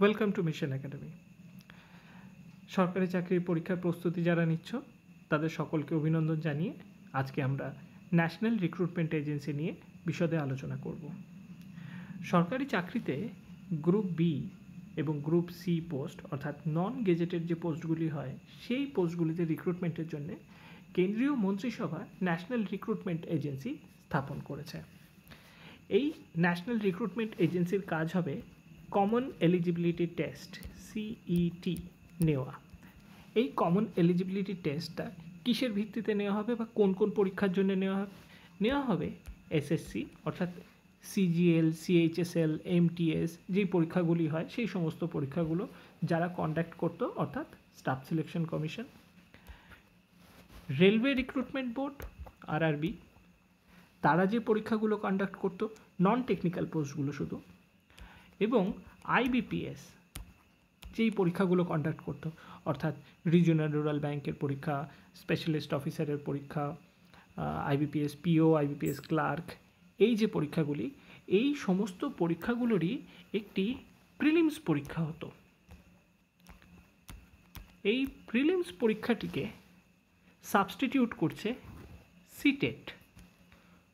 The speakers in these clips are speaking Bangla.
Welcome to mission academy. সরকারি চাকরির পরীক্ষার প্রস্তুতি যারা নিচ্ছ তাদের সকলকে অভিনন্দন জানিয়ে আজকে আমরা ন্যাশনাল রিক্রুটমেন্ট এজেন্সি নিয়ে বিশদে আলোচনা করব। সরকারি চাকরিতে গ্রুপ বি এবং গ্রুপ সি পোস্ট অর্থাৎ নন গেজেটেড যে পোস্টগুলি হয় সেই পোস্টগুলিতে রিক্রুটমেন্টের জন্য কেন্দ্রীয় মন্ত্রিসভা ন্যাশনাল রিক্রুটমেন্ট এজেন্সি স্থাপন করেছে। এই ন্যাশনাল রিক্রুটমেন্ট এজেন্সির কাজ হবে কমন এলিজিবিলিটি টেস্ট সিইটি নেওয়া। এই কমন এলিজিবিলিটি টেস্টটা কিসের ভিত্তিতে নেওয়া হবে বা কোন কোন পরীক্ষার জন্য নেওয়া হবে এসএসসি অর্থাৎ সিজিএল, সিএইচএসএল, এমটিএস যেই পরীক্ষাগুলি হয় সেই সমস্ত পরীক্ষাগুলো যারা কন্ডাক্ট করতো অর্থাৎ staff selection commission, railway recruitment board RRB তারা যে পরীক্ষাগুলো কন্ডাক্ট করতো নন টেকনিক্যাল পোস্টগুলো শুধু, এবং আইবিপিএস যেই পরীক্ষাগুলো কন্ডাক্ট করতো অর্থাৎ রিজিওনাল রুরাল ব্যাংকের পরীক্ষা, স্পেশালিস্ট অফিসারের পরীক্ষা, আইবিপিএস পিও, আইবিপিএস ক্লার্ক, এই যে পরীক্ষাগুলি এই সমস্ত পরীক্ষাগুলোরই একটি প্রিলিমস পরীক্ষা হতো। এই প্রিলিমস পরীক্ষাটিকে সাবস্টিটিউট করছে সিটেট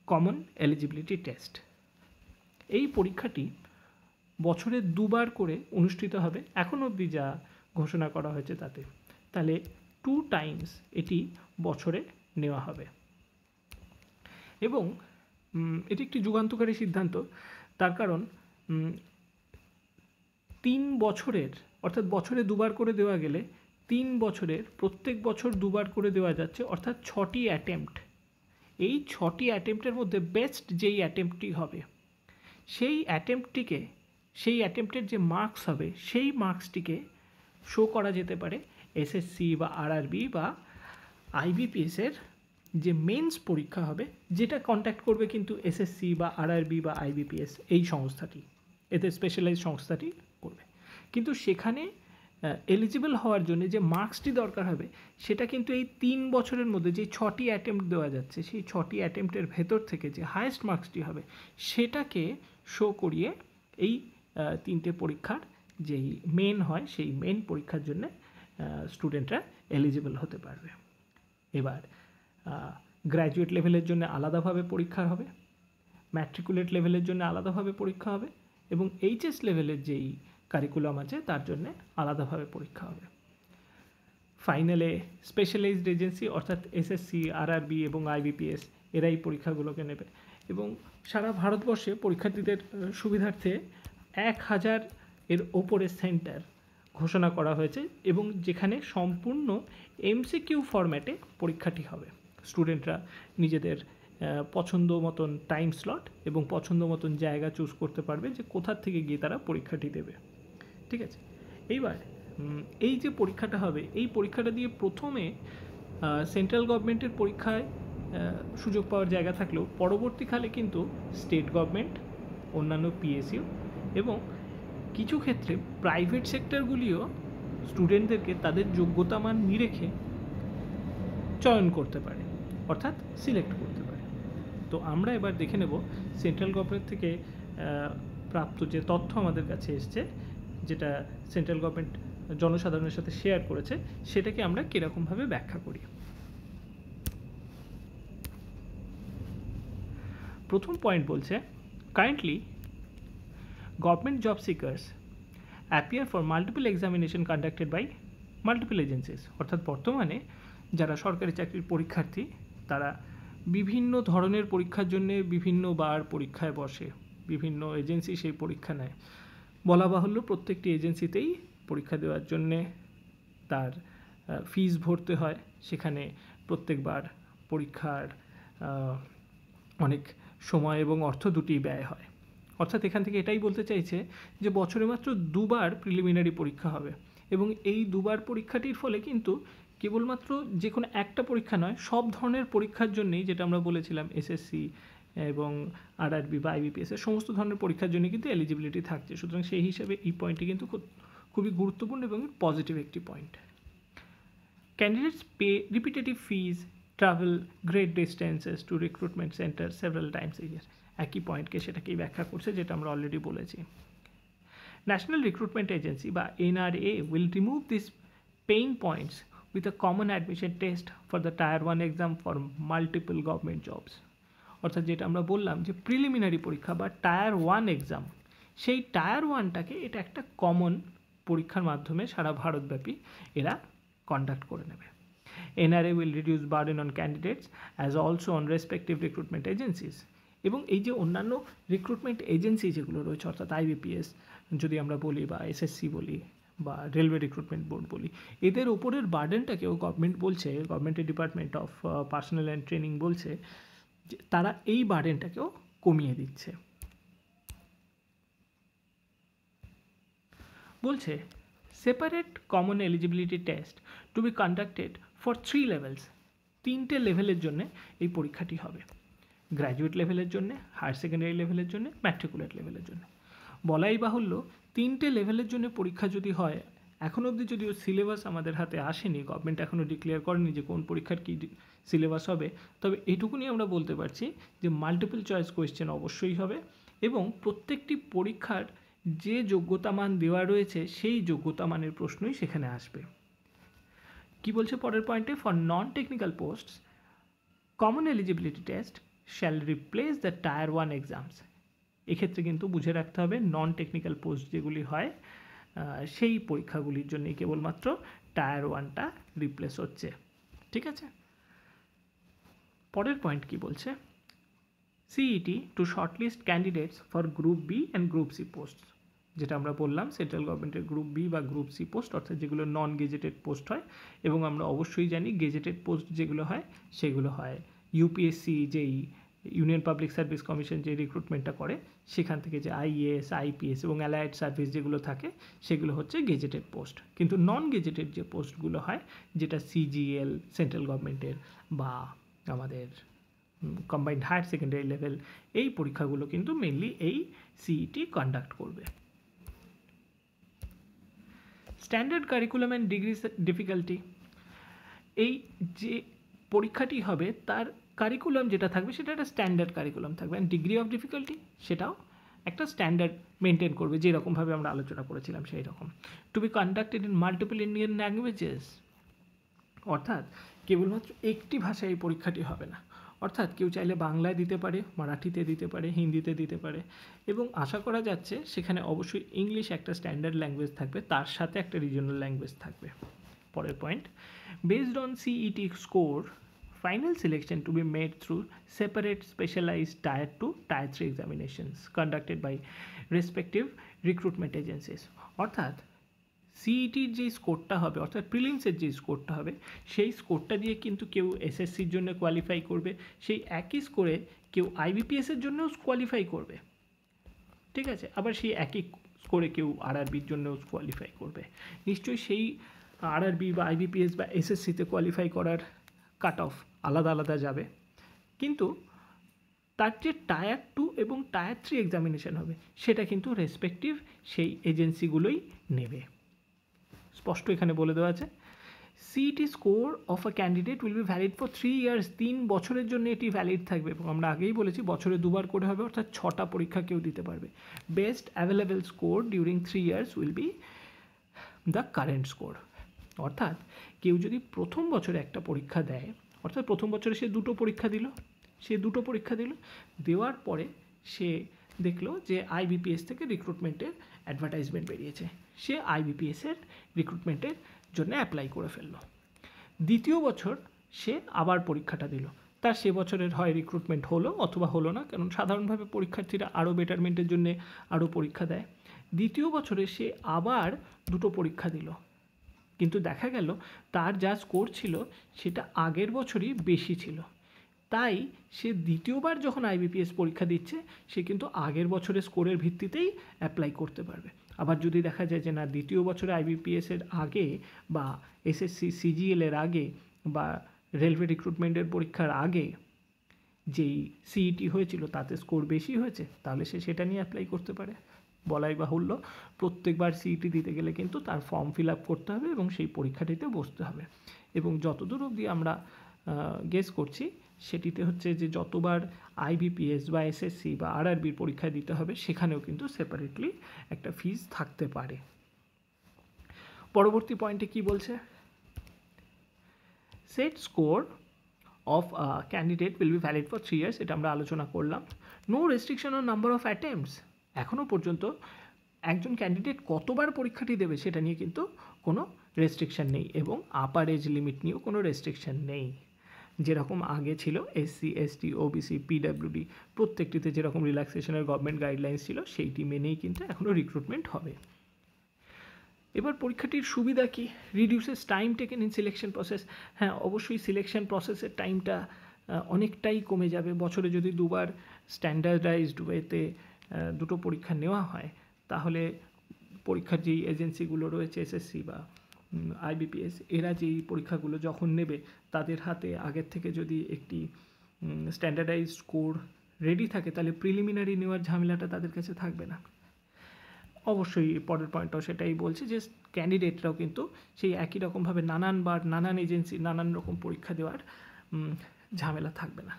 কমন এলিজিবিলিটি টেস্ট। এই পরীক্ষাটি বছরে দুবার করে অনুষ্ঠিত হবে এখন অবধি যা ঘোষণা করা হয়েছে তাতে, তাহলে 2 টাইমস এটি বছরে নেওয়া হবে এবং এটি একটি যুগান্তকারী সিদ্ধান্ত। তার কারণ 3 বছরের অর্থাৎ বছরে দুবার করে দেওয়া গেলে 3 বছরের প্রত্যেক বছর দুবার করে দেওয়া যাচ্ছে অর্থাৎ 6টি অ্যাটেম্পট। এই 6টি অ্যাটেম্পটের মধ্যে বেস্ট যেই অ্যাটেম্পটটি হবে সেই অ্যাটেম্পটের যে মার্কস হবে সেই মার্কসটিকে শো করা যেতে পারে এসএসসি বা আরআরবি বা আইবিপিএসের যে মেন্স পরীক্ষা হবে, যেটা কন্ট্যাক্ট করবে কিন্তু এসএসসি বা আরআরবি বা আইবিপিএস এই সংস্থাটি, এতে স্পেশালাইজ সংস্থাটি করবে। কিন্তু সেখানে এলিজিবল হওয়ার জন্য যে মার্কসটি দরকার হবে সেটা কিন্তু এই 3 বছরের মধ্যে যে 6টি অ্যাটেম্পট দেওয়া যাচ্ছে সেই 6টি অ্যাটেম্পটের ভেতর থেকে যে হায়েস্ট মার্কসটি হবে সেটাকে শো করিয়ে এই 3টে পরীক্ষার যেই মেন হয় সেই মেন পরীক্ষার জন্য স্টুডেন্টরা এলিজিবল হতে পারবে। এবার গ্র্যাজুয়েট লেভেলের জন্য আলাদাভাবে পরীক্ষা হবে, ম্যাট্রিকুলেট লেভেলের জন্য আলাদাভাবে পরীক্ষা হবে এবং এইচএস লেভেলের যেই কারিকুলাম আছে তার জন্য আলাদাভাবে পরীক্ষা হবে। ফাইনালে স্পেশালাইজড এজেন্সি অর্থাৎ এসএসসি, আরআরবি এবং আইবিপিএস এরাই পরীক্ষাগুলোকে নেবে এবং সারা ভারতবর্ষে পরীক্ষার্থীদের সুবিধার্থে 1000 এর ওপরে সেন্টার ঘোষণা করা হয়েছে এবং যেখানে সম্পূর্ণ এমসিকিউ ফরম্যাটে পরীক্ষাটি হবে। স্টুডেন্টরা নিজেদের পছন্দ মতন টাইম স্লট এবং পছন্দ মতন জায়গা চুজ করতে পারবে যে কোথার থেকে গিয়ে তারা পরীক্ষাটি দেবে। ঠিক আছে, এইবার এই যে পরীক্ষাটা হবে এই পরীক্ষাটা দিয়ে প্রথমে সেন্ট্রাল গভর্নমেন্টের পরীক্ষায় সুযোগ পাওয়ার জায়গা থাকলেও পরবর্তীকালে কিন্তু স্টেট গভর্নমেন্ট, অন্যান্য পিএসইউ এবং কিছু ক্ষেত্রে প্রাইভেট সেক্টরগুলিও স্টুডেন্টদেরকে তাদের যোগ্যতা মান নিরেখে চয়ন করতে পারে অর্থাৎ সিলেক্ট করতে পারে। তো আমরা এবার দেখে নেব সেন্ট্রাল গভর্নমেন্ট থেকে প্রাপ্ত যে তথ্য আমাদের কাছে এসছে, যেটা সেন্ট্রাল গভর্নমেন্ট জনসাধারণের সাথে শেয়ার করেছে, সেটাকে আমরা কীরকমভাবে ব্যাখ্যা করি। প্রথম পয়েন্ট বলছে, currently government job seekers appear for multiple examination conducted by multiple agencies. অর্থাৎ বর্তমানে যারা সরকারি চাকরির পরীক্ষার্থী তারা বিভিন্ন ধরনের পরীক্ষার জন্য বিভিন্নবার পরীক্ষায় বসে, বিভিন্ন এজেন্সি সেই পরীক্ষা নেয়। বলা বাহুল্য প্রত্যেকটি এজেন্সিতেই পরীক্ষা দেওয়ার জন্যে তার ফিস ভরতে হয়, সেখানে প্রত্যেকবার পরীক্ষার অনেক সময় এবং অর্থ দুটি ব্যয় হয়। অর্থাৎ এখান থেকে এটাই বলতে চাইছে যে বছরে মাত্র 2বার প্রিলিমিনারি পরীক্ষা হবে এবং এই 2বার পরীক্ষাটির ফলে কিন্তু কেবলমাত্র যে কোনো একটা পরীক্ষা নয়, সব ধরনের পরীক্ষার জন্যই, যেটা আমরা বলেছিলাম এসএসসি এবং আরআরবি বা আইবিপিএস এর সমস্ত ধরনের পরীক্ষার জন্য কিন্তু এলিজিবিলিটি থাকছে। সুতরাং সেই হিসাবে এই পয়েন্টটি কিন্তু খুবই গুরুত্বপূর্ণ এবং পজিটিভ একটি point. Candidates pay repetitive fees, travel great distances to recruitment centre several times a year. একই পয়েন্টকে সেটাকেই ব্যাখ্যা করছে যেটা আমরা অলরেডি বলেছি। ন্যাশনাল রিক্রুটমেন্ট এজেন্সি বা NRA will remove these pain points with a common admission test for the Tier 1 exam for multiple government jobs. অর্থাৎ যেটা আমরা বললাম যে প্রিলিমিনারি পরীক্ষা বা টায়ার 1 এক্সাম, সেই টায়ার 1টাকে এটা একটা কমন পরীক্ষার মাধ্যমে সারা ভারতব্যাপী এরা কন্ডাক্ট করে নেবে। NRA will reduce burden on candidates as also on respective recruitment agencies. এবং এই যে অন্যান্য রিক্রুটমেন্ট এজেন্সি যেগুলো রয়েছে অর্থাৎ IBPS যদি আমরা বলি বা SSC বলি বা রেলওয়ে রিক্রুটমেন্ট বোর্ড বলি, এদের ওপরের বার্ডেনটাকেও গভর্নমেন্ট বলছে, গভর্নমেন্টের department of personal and training বলছে যে তারা এই বার্ডেনটাকেও কমিয়ে দিচ্ছে। বলছে separate common eligibility test to be conducted for 3 levels, 3টে লেভেলের জন্য এই পরীক্ষাটি হবে। গ্র্যাজুয়েট লেভেলের জন্য, হায়ার সেকেন্ডারি লেভেলের জন্য, ম্যাট্রিকুলেট লেভেলের জন্য। বলাই বাহুল্য 3টে লেভেলের জন্য পরীক্ষা যদি হয়, এখন অবধি যদিও সিলেবাস আমাদের হাতে আসেনি, গভর্নমেন্ট এখনও ডিক্লেয়ার করেনি যে কোন পরীক্ষার কী সিলেবাস হবে, তবে এটুকুনি আমরা বলতে পারছি যে মাল্টিপল চয়েস কোয়েশ্চেন অবশ্যই হবে এবং প্রত্যেকটি পরীক্ষার যে যোগ্যতা মান দেওয়া রয়েছে সেই যোগ্যতা মানের প্রশ্নই সেখানে আসবে। কি বলছে পরের পয়েন্টে, for non technical posts common eligibility test shall replace the tyre 1 exams. এক্ষেত্রে কিন্তু বুঝে রাখতে হবে নন টেকনিক্যাল পোস্ট যেগুলি হয় সেই পরীক্ষাগুলির জন্যই কেবলমাত্র টায়ার 1টা রিপ্লেস হচ্ছে। ঠিক আছে, পরের পয়েন্ট কি বলছে, CET to shortlist candidates for group B and group C post. যেটা আমরা বললাম সেন্ট্রাল গভর্নমেন্টের গ্রুপ বি বা গ্রুপ সি পোস্ট অর্থাৎ যেগুলো নন গেজেটেড পোস্ট হয়, এবং আমরা অবশ্যই জানি গেজেটেড পোস্ট যেগুলো হয় সেগুলো হয় UPSC, যেই ইউনিয়ন পাবলিক সার্ভিস কমিশন যে রিক্রুটমেন্টটা করে সেখান থেকে যে IAS, IPS এবং অ্যালায়েড সার্ভিস যেগুলো থাকে সেগুলো হচ্ছে গেজেটেড পোস্ট। কিন্তু নন গেজেটেড যে পোস্টগুলো হয় যেটা CGL সেন্ট্রাল গভর্নমেন্টের বা আমাদের কম্বাইন্ড হায়ার সেকেন্ডারি লেভেল, এই পরীক্ষাগুলো কিন্তু মেনলি এই CET কন্ডাক্ট করবে। Standard curriculum and degree difficulty, এই যে পরীক্ষাটি হবে তার কারিকুলাম যেটা থাকবে সেটা একটা স্ট্যান্ডার্ড কারিকুলাম থাকবে, অ্যান্ড ডিগ্রি অফ ডিফিকাল্টি সেটাও একটা স্ট্যান্ডার্ড মেনটেন করবে, যেরকমভাবে আমরা আলোচনা করেছিলাম সেই রকম। To be conducted in multiple Indian languages, অর্থাৎ কেবলমাত্র একটি ভাষায় এই পরীক্ষাটি হবে না, অর্থাৎ কেউ চাইলে বাংলায় দিতে পারে, মারাঠিতে দিতে পারে, হিন্দিতে দিতে পারে, এবং আশা করা যাচ্ছে সেখানে অবশ্যই ইংলিশ একটা স্ট্যান্ডার্ড ল্যাঙ্গুয়েজ থাকবে, তার সাথে একটা রিজনাল ল্যাঙ্গুয়েজ থাকবে। পরের point, based on CET score final selection to be made through separate specialized Tier 2, Tier 3 examinations conducted by respective recruitment agencies. অর্থাৎ CETর যে স্কোরটা হবে অর্থাৎ প্রিলিমসের যে স্কোরটা হবে সেই স্কোরটা দিয়ে কিন্তু কেউ SSCর জন্য কোয়ালিফাই করবে, সেই একই স্কোরে কেউ IBPSের জন্যও কোয়ালিফাই করবে। ঠিক আছে, আবার সেই একই স্কোরে কেউ RRBর জন্যও কোয়ালিফাই করবে। নিশ্চয়ই সেই RRB বা IBPS বা SSCতে কোয়ালিফাই করার কাট অফ আলাদা আলাদা যাবে, কিন্তু তার যে টায়ার 2 এবং টায়ার 3 এক্সামিনেশন হবে সেটা কিন্তু রেসপেক্টিভ সেই এজেন্সিগুলোই নেবে। স্পষ্ট এখানে বলে দেওয়া আছে, CET score of a candidate will be valid for 3 years, 3 বছরের জন্য এটি ভ্যালিড থাকবে, এবং আমরা আগেই বলেছি বছরে 2বার করে হবে, অর্থাৎ 6টা পরীক্ষা কেউ দিতে পারবে। Best available score during 3 years will be the current score. অর্থাৎ কেউ যদি প্রথম বছরে একটা পরীক্ষা দেয়, অর্থাৎ প্রথম বছরে সে দুটো পরীক্ষা দিল, দেওয়ার পরে সে দেখলো যে IBPS থেকে রিক্রুটমেন্টের অ্যাডভার্টাইজমেন্ট বেরিয়েছে, সে IBPSের রিক্রুটমেন্টের জন্য অ্যাপ্লাই করে ফেললো। দ্বিতীয় বছর সে আবার পরীক্ষাটা দিল, তার সে বছরের হয় রিক্রুটমেন্ট হলো অথবা হলো না, কারণ সাধারণভাবে পরীক্ষার্থীরা আরও বেটারমেন্টের জন্য আরও পরীক্ষা দেয়। দ্বিতীয় বছরে সে আবার দুটো পরীক্ষা দিল, কিন্তু দেখা গেল তার যা স্কোর ছিল সেটা আগের বছরই বেশি ছিল, তাই সে দ্বিতীয়বার যখন IBPS পরীক্ষা দিচ্ছে সে কিন্তু আগের বছরের স্কোরের ভিত্তিতেই অ্যাপ্লাই করতে পারবে। আবার যদি দেখা যায় যে না, দ্বিতীয় বছরে IBPSের আগে বা SSC CGL এর আগে বা রেলওয়ে রিক্রুটমেন্টের পরীক্ষার আগে যেই CET হয়েছিল তাতে স্কোর বেশি হয়েছে, তাহলে সে সেটা নিয়ে অ্যাপ্লাই করতে পারে। বলাই বাহুল্য, প্রত্যেকবার CET দিতে গেলে কিন্তু তার ফর্ম ফিল আপ করতে হবে এবং সেই পরীক্ষাটিতে বসতে হবে, এবং যতদূর অবধি আমরা গেস করছি সেটিতে হচ্ছে যে যতবার আইবিপিএস বা এসএসসি বা আরআরবির পরীক্ষা দিতে হবে সেখানেও কিন্তু সেপারেটলি একটা ফিজ থাকতে পারে। পরবর্তী পয়েন্টে কি বলছে, CET score of candidate will be valid for 3 years, এটা আমরা আলোচনা করলাম। No restriction on number of attempts, এখনও পর্যন্ত একজন ক্যান্ডিডেট কতবার পরীক্ষাটি দেবে সেটা নিয়ে কিন্তু কোনো রেস্ট্রিকশন নেই, এবং আপার এজ লিমিট নিয়েও কোনো রেস্ট্রিকশন নেই। যেরকম আগে ছিল এসসি এসটি ওবিসি পিডাব্লিউডি প্রত্যেকটিতে যেরকম রিল্যাক্সেশনের গভর্নমেন্ট গাইডলাইন্স ছিল সেইটি মেনেই কিন্তু এখনও রিক্রুটমেন্ট হবে। এবার পরীক্ষাটির সুবিধা কি, reduces time taken in selection process. হ্যাঁ, অবশ্যই সিলেকশন প্রসেসের টাইমটা অনেকটাই কমে যাবে। বছরে যদি দুবার স্ট্যান্ডার্ডাইজড ওয়েতে দুটো পরীক্ষা নেওয়া হয়, তাহলে পরীক্ষার যেই এজেন্সিগুলো রয়েছে এসএসসি বা আইবিপিএস, এরা যেই পরীক্ষাগুলো যখন নেবে তাদের হাতে আগের থেকে যদি একটি স্ট্যান্ডার্ডাইজড স্কোর রেডি থাকে, তাহলে প্রিলিমিনারি নেওয়ার ঝামেলাটা তাদের কাছে থাকবে না। অবশ্যই পরের পয়েন্টটাও সেটাই বলছে যে ক্যান্ডিডেটরাও কিন্তু সেই একই রকমভাবে নানানবার নানান এজেন্সি নানান রকম পরীক্ষা দেওয়ার ঝামেলা থাকবে না।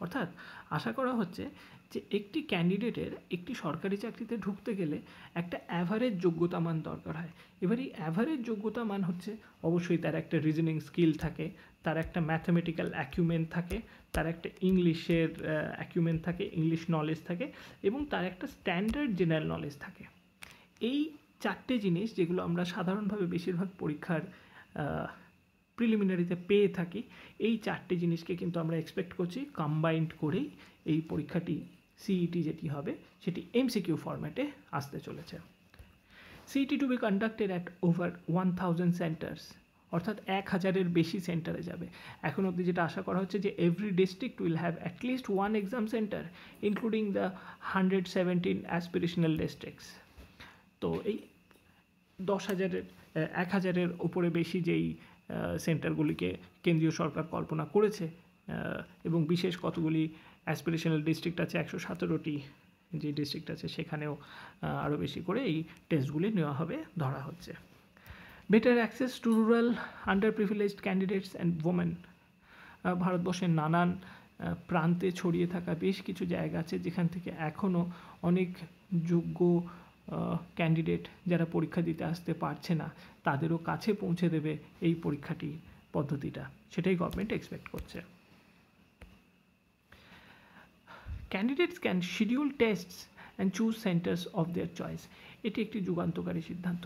অর্থাৎ আশা করা হচ্ছে যে একটি ক্যান্ডিডেটের একটি সরকারি চাকরিতে ঢুকতে গেলে একটা অ্যাভারেজ যোগ্যতা মান দরকার হয়। এবার এই অ্যাভারেজ যোগ্যতা মান হচ্ছে অবশ্যই তার একটা রিজনিং স্কিল থাকে, তার একটা ম্যাথামেটিক্যাল অ্যাকিউমেন্ট থাকে, তার একটা ইংলিশের অ্যাকিউমেন্ট থাকে, ইংলিশ নলেজ থাকে, এবং তার একটা স্ট্যান্ডার্ড জেনারেল নলেজ থাকে। এই চারটে জিনিস যেগুলো আমরা সাধারণভাবে বেশিরভাগ পরীক্ষার প্রিলিমিনারিতে পেয়ে থাকি, এই চারটে জিনিসকে কিন্তু আমরা এক্সপেক্ট করছি কম্বাইন্ড করেই এই পরীক্ষাটি সিইটি যেটি হবে সেটি এমসিকিউ ফরম্যাটে আসতে চলেছে। CET to be conducted at over 1000 centres, অর্থাৎ 1000-এর বেশি সেন্টারে যাবে। এখন অবধি যেটা আশা করা হচ্ছে যে every district will have at least 1 exam centre including the 117 aspirational districts. তো এই 1000-এর ওপরে বেশি যেই সেন্টারগুলিকে কেন্দ্রীয় সরকার কল্পনা করেছে, এবং বিশেষ কতগুলি অ্যাসপিরেশনাল ডিস্ট্রিক্ট আছে, 117টি যে ডিস্ট্রিক্ট আছে সেখানেও আরও বেশি করে এই টেস্টগুলি নেওয়া হবে ধরা হচ্ছে। Better access to rural under privileged candidates and women, ভারতবর্ষের নানান প্রান্তে ছড়িয়ে থাকা বেশ কিছু জায়গা আছে যেখান থেকে এখনও অনেক যোগ্য ক্যান্ডিডেট যারা পরীক্ষা দিতে আসতে পারছে না তাদেরও কাছে পৌঁছে দেবে এই পরীক্ষাটি পদ্ধতিটা, সেটাই গভর্নমেন্ট এক্সপেক্ট করছে। Candidates can schedule tests and choose centres of their choice, এটি একটি যুগান্তকারী সিদ্ধান্ত।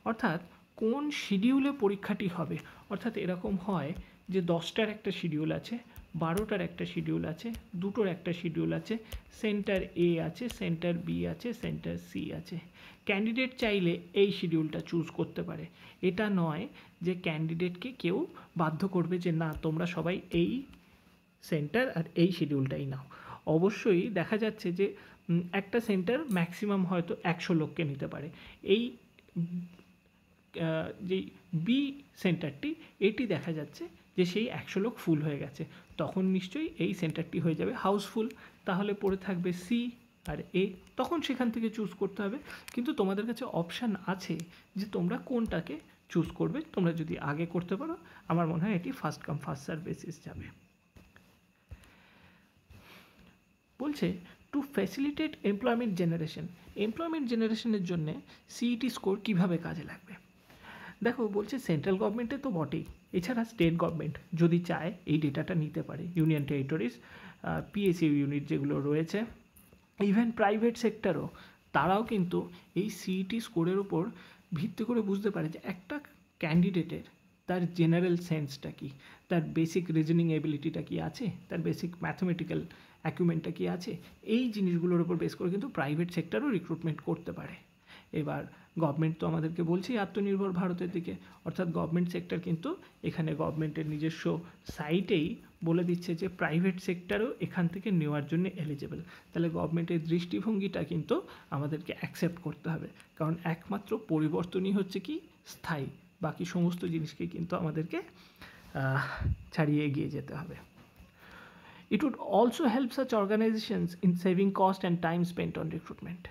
অর্থাৎ কোন শিডিউলে পরীক্ষাটি হবে, অর্থাৎ এরকম হয় যে 10টার একটা শিডিউল আছে, 12টার একটা শিডিউল আছে, 2টোর একটা শিডিউল আছে, সেন্টার এ আছে, সেন্টার বি আছে, সেন্টার সি আছে। ক্যান্ডিডেট চাইলে এই শিডিউলটা চুজ করতে পারে। এটা নয় যে ক্যান্ডিডেটকে কেউ বাধ্য করবে যে না তোমরা সবাই এই সেন্টার আর এই শিডিউলটাই নাও। অবশ্যই দেখা যাচ্ছে যে একটা সেন্টার ম্যাক্সিমাম হয়তো 100 লোককে নিতে পারে। এই যেই বি সেন্টারটি এটি দেখা যাচ্ছে যে সেই 100 লোক ফুল হয়ে গেছে, তখন নিশ্চয়ই এই সেন্টারটি হয়ে যাবে হাউসফুল। তাহলে পড়ে থাকবে সি আর এ, তখন সেখান থেকে চুজ করতে হবে। কিন্তু তোমাদের কাছে অপশান আছে যে তোমরা কোনটাকে চুজ করবে। তোমরা যদি আগে করতে পারো, আমার মনে হয় এটি first come first serve basis যাবে। বলছে টু ফ্যাসিলিটেট এমপ্লয়মেন্ট জেনারেশনের জন্য সিইটি স্কোর কীভাবে কাজে লাগবে। দেখো বলছে সেন্ট্রাল গভর্নমেন্টে তো বটেই, এছাড়া স্টেট গভর্নমেন্ট যদি চায় এই ডেটাটা নিতে পারে, ইউনিয়ন টেরিটরিজ পিএসইউ ইউনিট যেগুলো রয়েছে, ইভেন প্রাইভেট সেক্টরও, তারাও কিন্তু এই সিইটি স্কোরের উপর ভিত্তি করে বুঝতে পারে যে একটা ক্যান্ডিডেটের তার জেনারেল সেন্সটা কী, তার বেসিক রিজনিং এবিলিটিটা কি আছে, তার বেসিক ম্যাথমেটিক্যাল অ্যাকুমেন্টটা কি আছে। এই জিনিসগুলোর উপর বেস করে কিন্তু প্রাইভেট সেক্টরও রিক্রুটমেন্ট করতে পারে। এবার গভর্নমেন্ট তো আমাদেরকে বলছেই আত্মনির্ভর ভারতের দিকে, অর্থাৎ গভর্নমেন্ট সেক্টর কিন্তু এখানে গভর্নমেন্টের নিজস্ব সাইটেই বলে দিচ্ছে যে প্রাইভেট সেক্টরও এখান থেকে নেওয়ার জন্য এলিজেবল। তাহলে গভর্নমেন্টের দৃষ্টিভঙ্গিটা কিন্তু আমাদেরকে অ্যাকসেপ্ট করতে হবে, কারণ একমাত্র পরিবর্তনই হচ্ছে কি স্থায়ী, বাকি সমস্ত জিনিসকে কিন্তু আমাদেরকে ছাড়িয়ে এগিয়ে যেতে হবে। It would also help such organizations in saving cost and time spent on recruitment.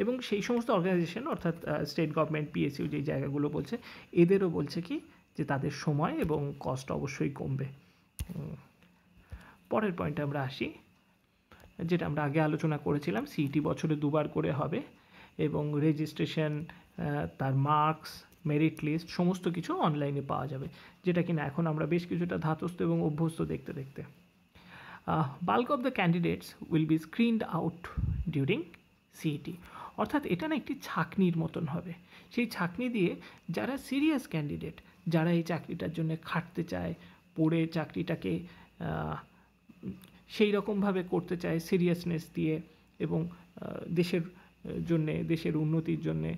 এবং সেই সমস্ত অর্গানাইজেশন অর্থাৎ স্টেট গভর্নমেন্ট পিএসইউ যেই জায়গাগুলো বলছে, এদেরও বলছে কি যে তাদের সময় এবং কস্ট অবশ্যই কমবে। পরের পয়েন্টে আমরা আসি, যেটা আমরা আগে আলোচনা করেছিলাম, সিইটি বছরে 2বার করে হবে এবং রেজিস্ট্রেশন, তার মার্কস, মেরিট লিস্ট সমস্ত কিছু অনলাইনে পাওয়া যাবে, যেটা কিনা এখন আমরা বেশ কিছুটা ধাতস্থ এবং অভ্যস্ত দেখতে দেখতে। Bulk of the candidates will be screened out during CET, অর্থাৎ এটা না একটি ছাঁকনির মতন হবে। সেই ছাঁকনি দিয়ে যারা সিরিয়াস ক্যান্ডিডেট, যারা এই চাকরিটার জন্য খাটতে চায়, পড়ে চাকরিটাকে সেই রকমভাবে করতে চায় সিরিয়াসনেস দিয়ে এবং দেশের জন্যে, দেশের উন্নতির জন্যে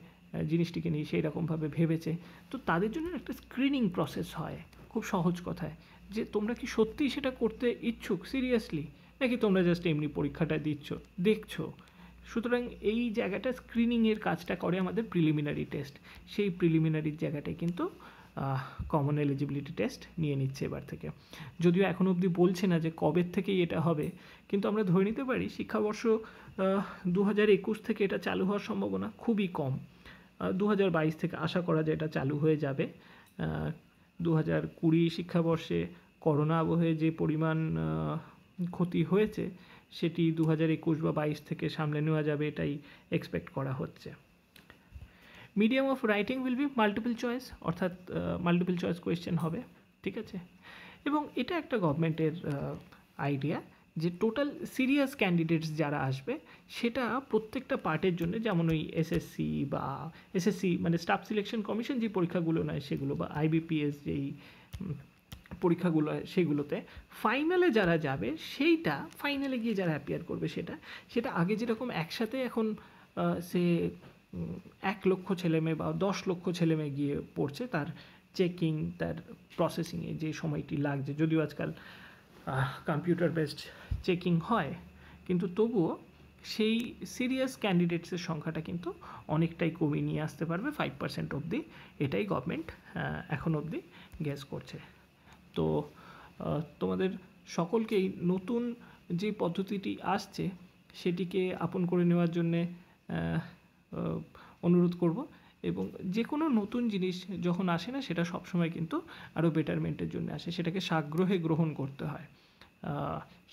জিনিসটিকে নিয়ে সেই রকমভাবে ভেবেছে, তো তাদের জন্য একটা স্ক্রিনিং প্রসেস হয়। খুব সহজ কথায়, যে তোমরা কি সত্যিই সেটা করতে ইচ্ছুক সিরিয়াসলি, নাকি তোমরা জাস্ট এমনি পরীক্ষাটা দিচ্ছ, দেখছো। সুতরাং এই জায়গাটা স্ক্রিনিংয়ের কাজটা করে আমাদের প্রিলিমিনারি টেস্ট। সেই প্রিলিমিনারির জায়গাটায় কিন্তু কমন এলিজিবিলিটি টেস্ট নিয়ে নিচ্ছে এবার থেকে। যদিও এখন অবধি বলছে না যে কবের থেকেই এটা হবে, কিন্তু আমরা ধরে নিতে পারি শিক্ষাবর্ষ 2021 থেকে এটা চালু হওয়ার সম্ভাবনা খুবই কম। 2022 থেকে আশা করা যায় এটা চালু হয়ে যাবে। 2020 শিক্ষাবর্ষে করোনা আবহে যে পরিমাণ ক্ষতি হয়েছে, সেটি 2021 বা 22 থেকে সামলে নেওয়া যাবে, এটাই এক্সপেক্ট করা হচ্ছে। Medium of writing will be multiple choice, অর্থাৎ মাল্টিপল চয়েস কোয়েশ্চেন হবে, ঠিক আছে। এবং এটা একটা গভর্নমেন্টের আইডিয়া যে টোটাল সিরিয়াস ক্যান্ডিডেটস যারা আসবে, সেটা প্রত্যেকটা পার্টের জন্য, যেমন ওই এসএসসি মানে স্টাফ সিলেকশন কমিশন যে পরীক্ষাগুলো নেয় সেগুলো, বা আইবিপিএস যেই পরীক্ষাগুলো হয় সেগুলোতে ফাইনালে যারা যাবে, সেইটা ফাইনালে গিয়ে যারা অ্যাপিয়ার করবে, সেটা আগে যেরকম একসাথে এখন সে 1 লক্ষ ছেলেমেয়ে বা 10 লক্ষ ছেলেমেয়ে গিয়ে পড়ছে, তার চেকিং, তার প্রসেসিংয়ে যে সময়টি লাগছে, যদিও আজকাল কম্পিউটার বেসড চেকিং হয়, কিন্তু তবুও সেই সিরিয়াস ক্যান্ডিডেটসের সংখ্যাটা কিন্তু অনেকটাই কমিয়ে নিয়ে আসতে পারবে 5% অবধি, এটাই গভর্নমেন্ট এখন অবধি গেস করছে। তো তোমাদের সকলকেই নতুন যে পদ্ধতিটি আসছে সেটিকে আপন করে নেওয়ার জন্যে অনুরোধ করব, এবং যে কোনো নতুন জিনিস যখন আসে না, সেটা সবসময় কিন্তু আরও বেটারমেন্টের জন্য আসে, সেটাকে সাগ্রহে গ্রহণ করতে হয়।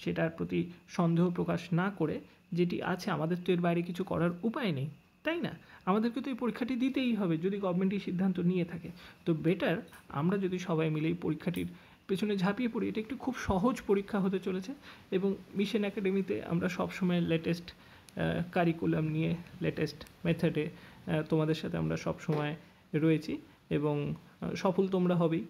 সেটার প্রতি সন্দেহ প্রকাশ না করে, যেটি আছে আমাদের তো এর বাইরে কিছু করার উপায় নেই, তাই না? আমাদেরকে তো এই পরীক্ষাটি দিতেই হবে যদি গভর্নমেন্ট এই সিদ্ধান্ত নিয়ে থাকে। তো বেটার আমরা যদি সবাই মিলে এই পরীক্ষাটির পেছনে ঝাঁপিয়ে পড়ি। এটা একটি খুব সহজ পরীক্ষা হতে চলেছে, এবং মিশন একাডেমিতে আমরা সবসময় লেটেস্ট কারিকুলাম নিয়ে, লেটেস্ট মেথডে তোমাদের সাথে আমরা সব সময় রয়েছি, এবং সফল তোমরা হবেই।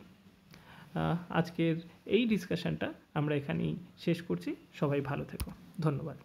আজকের এই ডিসকাশনটা আমরা এখানেই শেষ করছি। সবাই ভালো থেকো, ধন্যবাদ।